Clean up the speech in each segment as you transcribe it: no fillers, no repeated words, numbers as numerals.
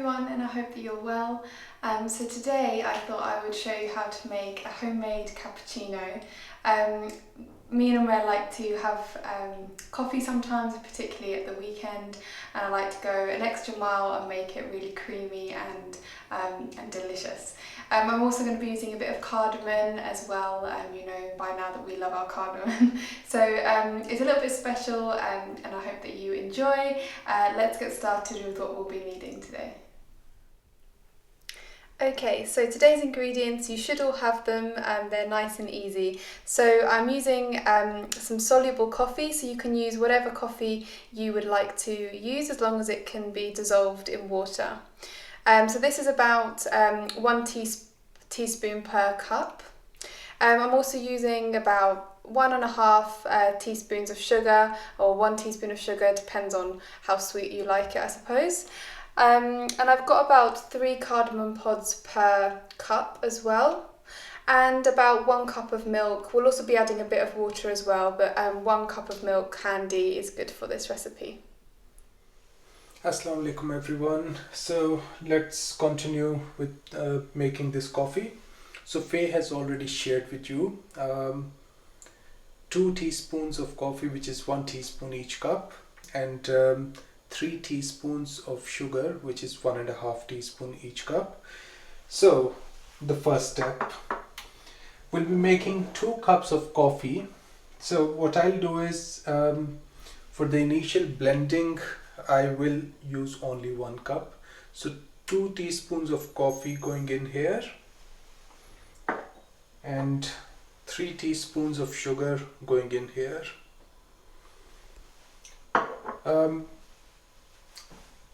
everyone, and I hope that you're well. So today I thought I would show you how to make a homemade cappuccino. Me and Umar like to have coffee sometimes, particularly at the weekend, and I like to go an extra mile and make it really creamy and delicious. I'm also going to be using a bit of cardamom as well, you know by now that we love our cardamom. So it's a little bit special, and I hope that you enjoy. Let's get started with what we'll be needing today. Okay, so today's ingredients, you should all have them, they're nice and easy. So I'm using some soluble coffee, so you can use whatever coffee you would like to use as long as it can be dissolved in water. So this is about 1 teaspoon per cup. I'm also using about 1.5 teaspoons of sugar, or 1 teaspoon of sugar, depends on how sweet you like it, I suppose. And I've got about 3 cardamom pods per cup as well, and about 1 cup of milk. We'll also be adding a bit of water as well, but 1 cup of milk handy is good for this recipe. Assalamu alaikum everyone. So let's continue with making this coffee. So Faye has already shared with you 2 teaspoons of coffee, which is 1 teaspoon each cup, and 3 teaspoons of sugar, which is 1.5 teaspoon each cup. So the first step, we'll be making 2 cups of coffee. So what I'll do is for the initial blending, I will use only 1 cup. So 2 teaspoons of coffee going in here, and 3 teaspoons of sugar going in here.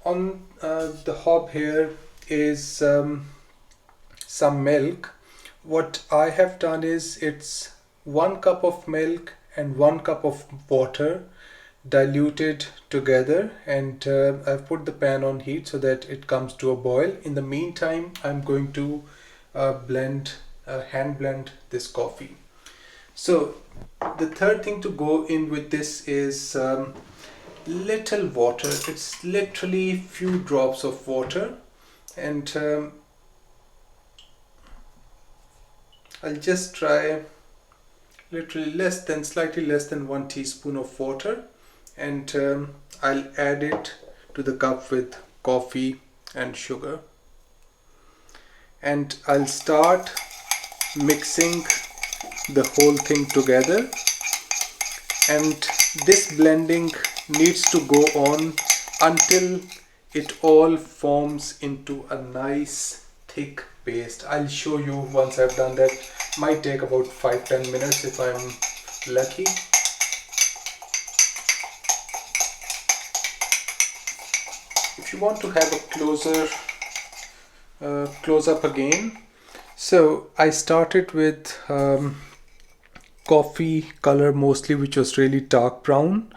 On the hob here is some milk. What I have done is it's 1 cup of milk and 1 cup of water diluted together, and I've put the pan on heat so that it comes to a boil. In the meantime, I'm going to hand blend this coffee. So the third thing to go in with this is little water. It's literally few drops of water, and I'll just try literally slightly less than 1 teaspoon of water, and I'll add it to the cup with coffee and sugar, and I'll start mixing the whole thing together. And this blending needs to go on until it all forms into a nice thick paste. I'll show you once I've done that. Might take about 5-10 minutes if I'm lucky. If you want to have a close up again, so I started with coffee color mostly, which was really dark brown,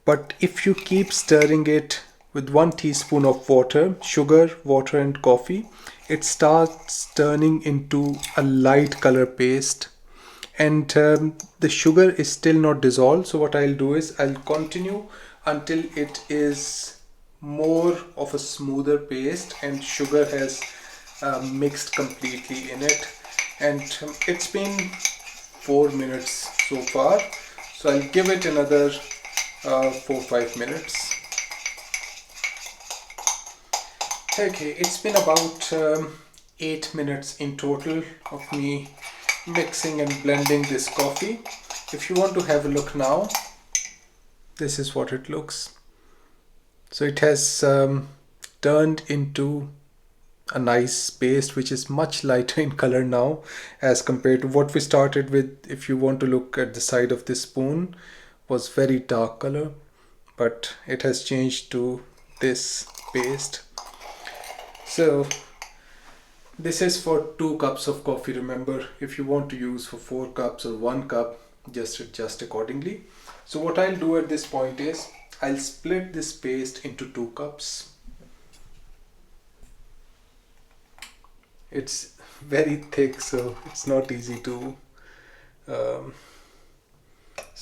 but if you keep stirring it with 1 teaspoon of water, sugar, water and coffee, it starts turning into a light color paste, and the sugar is still not dissolved. So what I'll do is I'll continue until it is more of a smoother paste and sugar has mixed completely in it. And it's been 4 minutes so far, so I'll give it another 4-5 minutes. Okay, it's been about 8 minutes in total of me mixing and blending this coffee. If you want to have a look now, this is what it looks. So it has turned into a nice paste which is much lighter in color now as compared to what we started with. If you want to look at the side of this spoon, was very dark color, but it has changed to this paste. So this is for 2 cups of coffee. Remember, if you want to use for 4 cups or 1 cup, just adjust accordingly. So what I'll do at this point is I'll split this paste into 2 cups. It's very thick, so it's not easy to so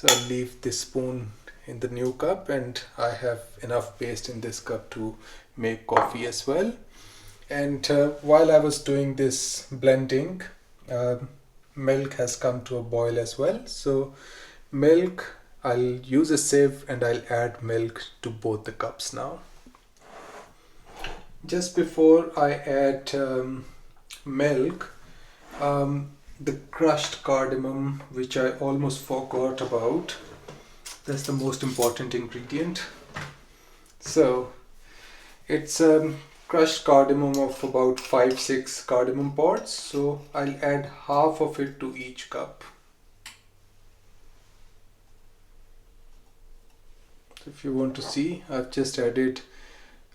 I'll leave this spoon in the new cup, and I have enough paste in this cup to make coffee as well. And while I was doing this blending, uh, milk has come to a boil as well. So milk, I'll use a sieve and I'll add milk to both the cups now. Just before I add milk, the crushed cardamom, which I almost forgot about, that's the most important ingredient. So it's crushed cardamom of about 5-6 cardamom pods. So I'll add half of it to each cup. If you want to see, I've just added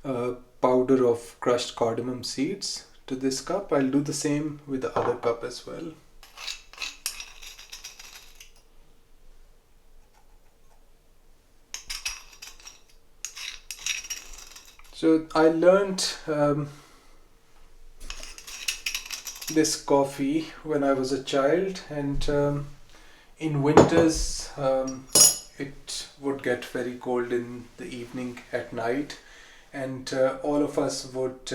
a powder of crushed cardamom seeds to this cup. I'll do the same with the other cup as well. So I learned this coffee when I was a child, and in winters it would get very cold in the evening at night, and all of us would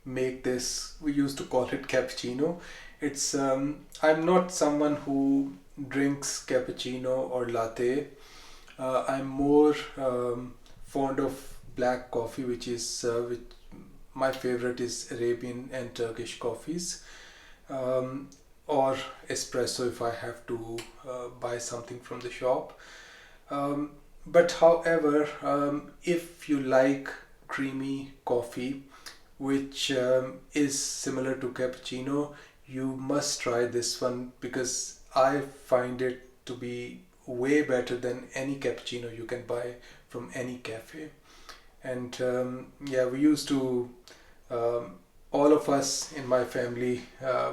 make this. We used to call it cappuccino. It's I'm not someone who drinks cappuccino or latte. I'm more fond of black coffee, which my favorite is Arabian and Turkish coffees, or espresso if I have to buy something from the shop. But however, if you like creamy coffee, which is similar to cappuccino, you must try this one because I find it to be way better than any cappuccino you can buy from any cafe. And yeah, we used to, all of us in my family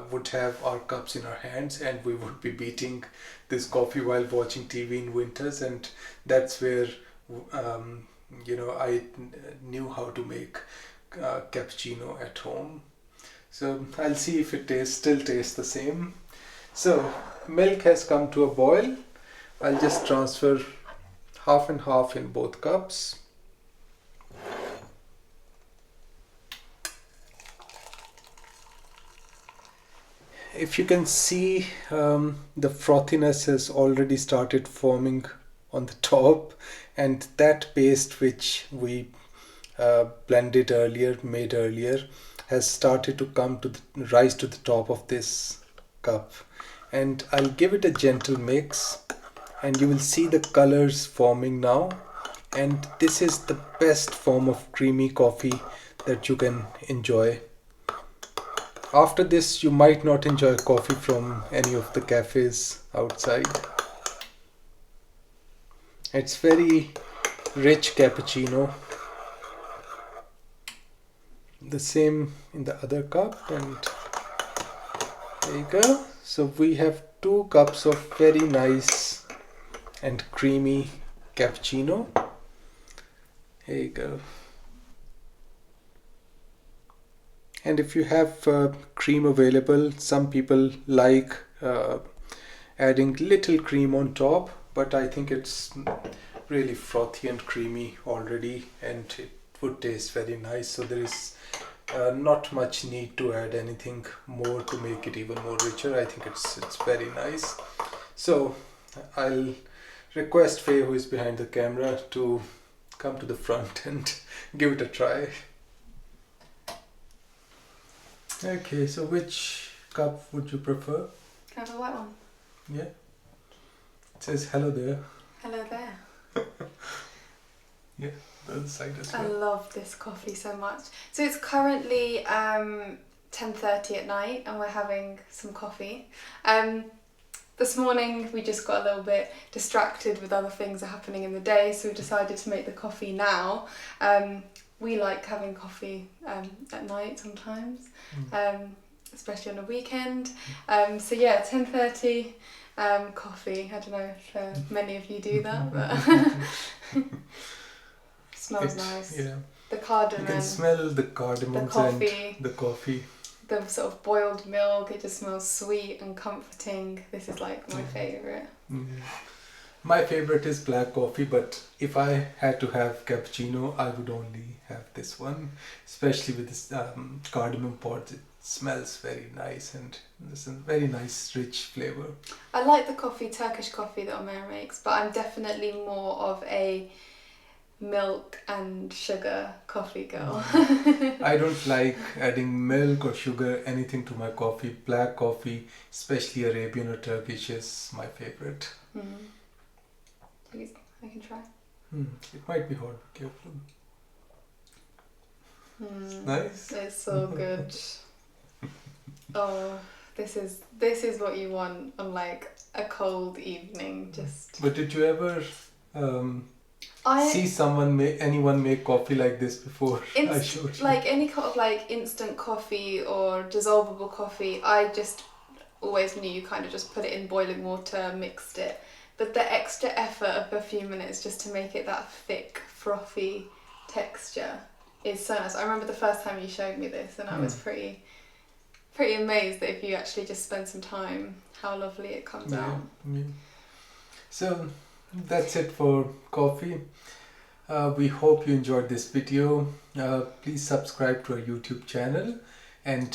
would have our cups in our hands and we would be beating this coffee while watching TV in winters. And that's where, I knew how to make cappuccino at home. So I'll see if it still tastes the same. So milk has come to a boil. I'll just transfer half and half in both cups. If you can see, the frothiness has already started forming on the top, and that paste which we made earlier, has started to rise to the top of this cup. And I'll give it a gentle mix, and you will see the colors forming now. And this is the best form of creamy coffee that you can enjoy. After this, you might not enjoy coffee from any of the cafes outside. It's very rich cappuccino. The same in the other cup, and there you go. So we have 2 cups of very nice and creamy cappuccino. Here you go. And if you have cream available, some people like adding little cream on top, but I think it's really frothy and creamy already, and it would taste very nice. So there is not much need to add anything more to make it even more richer. I think it's very nice. So I'll request Faye, who is behind the camera, to come to the front and give it a try. Okay, so which cup would you prefer? Can I have a white one? Yeah. It says hello there. Hello there. Yeah, the other side as I well. love this coffee so much. So it's currently 10:30 at night and we're having some coffee. This morning we just got a little bit distracted with other things happening in the day, so we decided to make the coffee now. We like having coffee at night sometimes, especially on a weekend. So yeah, 10:30 coffee. I don't know if many of you do that, but smells nice. Yeah. The cardamom. You can smell the cardamom and the coffee. The sort of boiled milk, it just smells sweet and comforting. This is like my favourite. Yeah. My favorite is black coffee, but if I had to have cappuccino, I would only have this one, especially with this cardamom pods. It smells very nice and there's a very nice, rich flavor. I like the coffee, Turkish coffee that Omer makes, but I'm definitely more of a milk and sugar coffee girl. I don't like adding milk or sugar, anything to my coffee. Black coffee, especially Arabian or Turkish, is my favorite. Please, I can try. It might be hot, be careful. It's nice. It's so good. Oh, this is what you want on like a cold evening. Just. But did you ever see anyone make coffee like this before? I showed you. Like any kind of like instant coffee or dissolvable coffee, I just always knew you kind of just put it in boiling water, mixed it. But the extra effort of a few minutes just to make it that thick, frothy texture is so nice. I remember the first time you showed me this, and I was pretty amazed that if you actually just spend some time, how lovely it comes out. Yeah. So that's it for coffee. We hope you enjoyed this video. Please subscribe to our YouTube channel and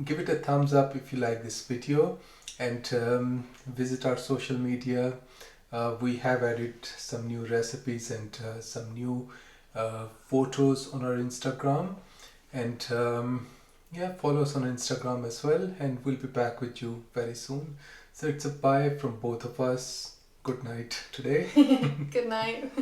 give it a thumbs up if you like this video, and visit our social media. We have added some new recipes and some new photos on our Instagram, and follow us on Instagram as well, and we'll be back with you very soon. So it's a bye from both of us. Good night today. Good night.